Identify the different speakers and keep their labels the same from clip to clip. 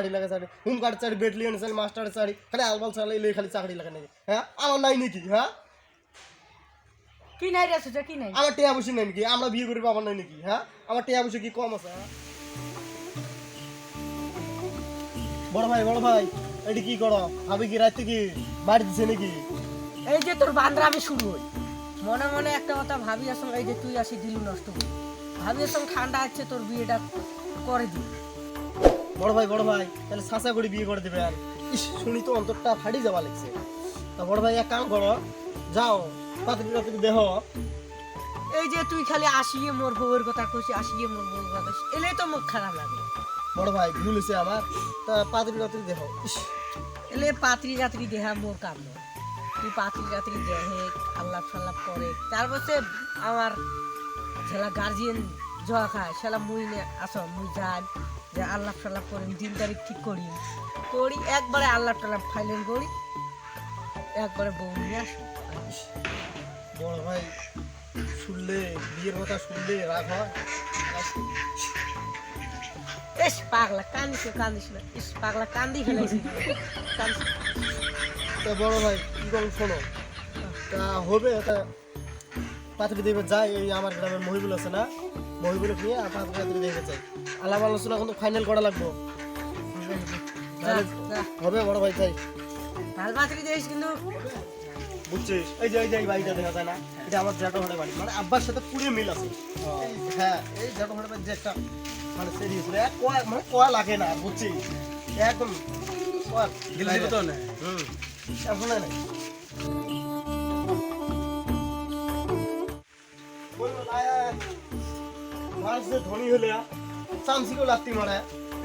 Speaker 1: চাকরি লাগা চাকরি হোমগার্ড চাকরি বেটলিয়ন চাকরি মাস্টার চাকরি খালি আলবাল চাকরি খালি চাকরি লাগে নাকি হ্যাঁ আমার নাই নাকি হ্যাঁ
Speaker 2: কি নাই রে সুজা কি নাই
Speaker 1: আমার টিয়া বসে নাই নাকি আমরা বিয়ে করবো আমার নাই নাকি হ্যাঁ আমার টিয়া বসে কি কম আছে বড় ভাই এটি কি করো ভাবি কি রাতে কি বাড়ি দিছে নাকি
Speaker 2: এই যে তোর বান্দরা আমি শুরু হই মনে মনে একটা কথা ভাবি আসং এই যে তুই আসি দিলু নষ্ট করি ভাবি আসং ঠান্ডা আছে তোর বিয়েটা করে দি
Speaker 1: বড় ভাই তাহলে সাসা করে বিয়ে করে দেবে আর ইস শুনি তো অন্তরটা ফাটি যাওয়া লাগছে তা বড় ভাই এক কাম করো যাও পাত্রী দেহ
Speaker 2: এই যে তুই খালি আসিয়ে মোর বউয়ের কথা কইছিস আসিয়ে মোর বউয়ের কথা এলে তো মুখ খারাপ লাগে
Speaker 1: বড় ভাই ভুল হয়েছে আমার তা পাত্রী দেহ ইস
Speaker 2: এলে পাত্রী রাত্রি দেহা মোর কাম নয় তুই পাত্রী রাত্রি দেহে আল্লাহ সাল্লাপ করে তারপর আমার ছেলা গার্জিয়ান জয়া খায় সেলা মুই নে আসো মুই যাই যে আল্লাহ সাল্লাপ করি 3 তারিখ ঠিক করি একবারে আল্লাহ সাল্লাপ ফাইলেন করি একবারে বউ নিয়ে আসি
Speaker 1: বড় ভাই শুনলে বিয়ের কথা শুনলে রাগ হয়
Speaker 2: এস পাগলা কান্দিস না এস পাগলা কান্দি ফেলাইছি
Speaker 1: তা বড় ভাই কি কম শোনো তা হবে তা পাত্রী দেবে যাই এই আমার গ্রামের মহিবুল আছে না মহিবুল নিয়ে আর পাত্রী দেখে যাই আলাপ আলোচনা কিন্তু ফাইনাল করা লাগবে হবে বড় ভাই তাই
Speaker 2: ভাল পাত্রী দেখিস কিন্তু
Speaker 1: বুঝছিস এই যে বাড়িটা দেখা যায় না এটা আমার জ্যাঠামশাইয়ের বাড়ি মানে আব্বার সাথে পুরো মিল আছে হ্যাঁ এই জ্যাঠামশাইয়ের বাড়ি যে একটা মানে সিরিয়াস মানে কোয়া লাগে না বুঝছিস একদম দিলে তো না এখন না মানুষ যে ধনী হলে চামচিকেও লাগতি মারে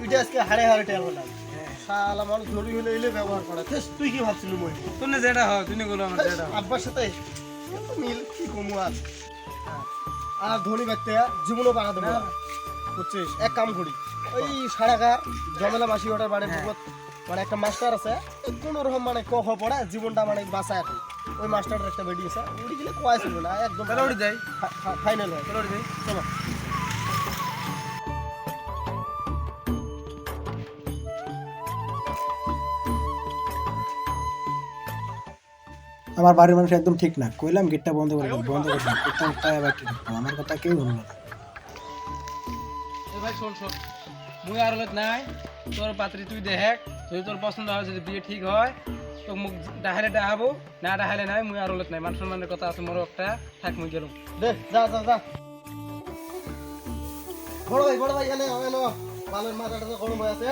Speaker 1: এটা আজকে হারে টেল না শালা মানুষ ধনী হলে এলে ব্যবহার করে তুই কি ভাবছিলি মই
Speaker 3: তুই যেটা হয় তুই বলো আমার যেটা
Speaker 1: আব্বার সাথে মিল কি কমু আর ধনী ব্যক্তি জীবনও বানা দেবো বুঝছিস এক কাম করি ওই সারাগার জমেলা মাসি ওটার বাড়ির মানে একটা মাস্টার আছে কোন রকম মানে কখ পড়ে জীবনটা মানে বাঁচায় আর কি ওই মাস্টারের একটা বেডি আছে উড়ি গেলে কোয়া ছিল না একদম
Speaker 3: উড়ে যাই
Speaker 1: ফাইনাল হয়
Speaker 3: উড়ে যাই
Speaker 1: চলো
Speaker 4: আমার বাড়ির মানুষ একদম ঠিক না কইলাম গেটটা বন্ধ করে আবার কি আমার কথা কেউ শুনলো না
Speaker 3: ভাই শোন মুই আর হলে নাই তোর পাত্রী তুই দেখ যদি তোর পছন্দ হয় যদি বিয়ে ঠিক হয় তো মুখ ডাহালে ডাহাবো না ডাহালে নাই মুই আর হলে নাই মান সম্মানের কথা আছে মোর একটা থাক মুই গেলাম
Speaker 1: দে যা বড় ভাই এনে বালের মাথাটা তো গরম হয়ে আছে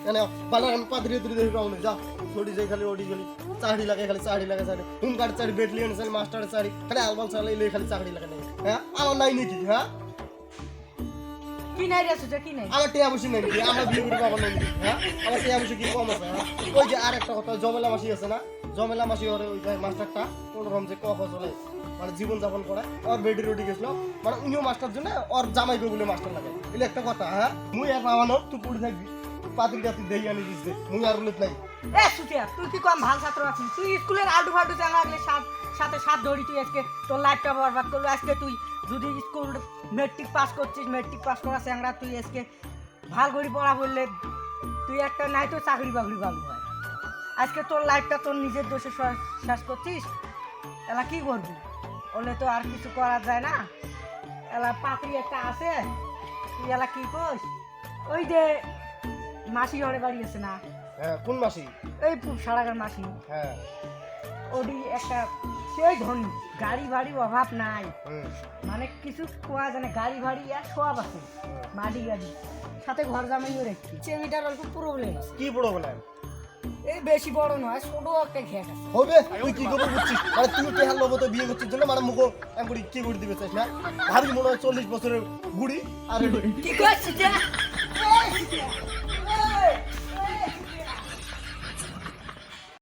Speaker 1: এনে বালের আমি পাত্রী দেখি পাবো যা ছোটি যাই খালি ওটি গেলি চাকরি লাগে চাকরি হোমগার্ড চাকরি বেটলিয়ন চাকরি মাস্টার চাকরি খালি আলবাল চাকরি খালি চাকরি লাগে নাকি হ্যাঁ আমার নাই নাকি হ্যাঁ
Speaker 2: কি নাই রে সুজা কি নাই
Speaker 1: আমার টিয়া বসে নাই নাকি আমরা বিয়ে করবো আমার নাই নাকি হ্যাঁ আমার টিয়া বসে কি কম আছে হ্যাঁ ওই যে আর একটা কথা জমেলা মাসি আছে না জমেলা মাসি ওর ওই মাস্টারটা কোনরকম যে কখ চলে মানে জীবন যাপন করে ওর বেডি রুটি গেছিল মানে উনিও মাস্টার জন্য ওর জামাই বলে মাস্টার লাগে এলে একটা কথা হ্যাঁ মুই আর নামানো তুই পড়ে থাকবি পাত্রীটা তুই দেই আনি দিস মুই আর বলে নাই
Speaker 2: এ সুটিয়া তুই কি কম ভাল ছাত্র আছিস তুই স্কুলের আলটু ফালটু জানা লাগলে সাথে সাথ ধরি তুই আজকে তোর লাইফটা বরবাদ করলো আজকে তুই যদি স্কুল মেট্রিক পাস করছিস মেট্রিক পাস করা স্যাংরা তুই আজকে ভাল করে পড়া বললে তুই একটা নাই তো চাকরি বাকরি পাবি হয় আজকে তোর লাইফটা তোর নিজের দোষে শেষ করছিস এলা কি করবি ওলে তো আর কিছু করা যায় না এলা পাত্রী একটা আছে তুই এলা কি করিস ওই যে মাসি ঘরে বাড়ি আছে না
Speaker 1: হ্যাঁ কোন মাসি
Speaker 2: এই সারাগার মাসি
Speaker 1: হ্যাঁ
Speaker 2: ওডি একটা সেই ধনী গাড়ি বাড়ি অভাব নাই মানে কিছু কোয়া জানে গাড়ি বাড়ি আর সব আছে মাটি গাড়ি সাথে ঘর জামাইও রেখেছি চেমিটার অল্প প্রবলেম আছে
Speaker 1: কি প্রবলেম
Speaker 2: এই বেশি বড় নয় ছোট একটা ঘেক আছে
Speaker 1: হবে তুই কি করবো বুঝছিস মানে তুই কে হাল তো বিয়ে করছিস জন্য মানে মুখো এমনি কি করে দিবে চাস না ভাবি মনে হয় 40 বছরের বুড়ি আর
Speaker 2: কি করছিস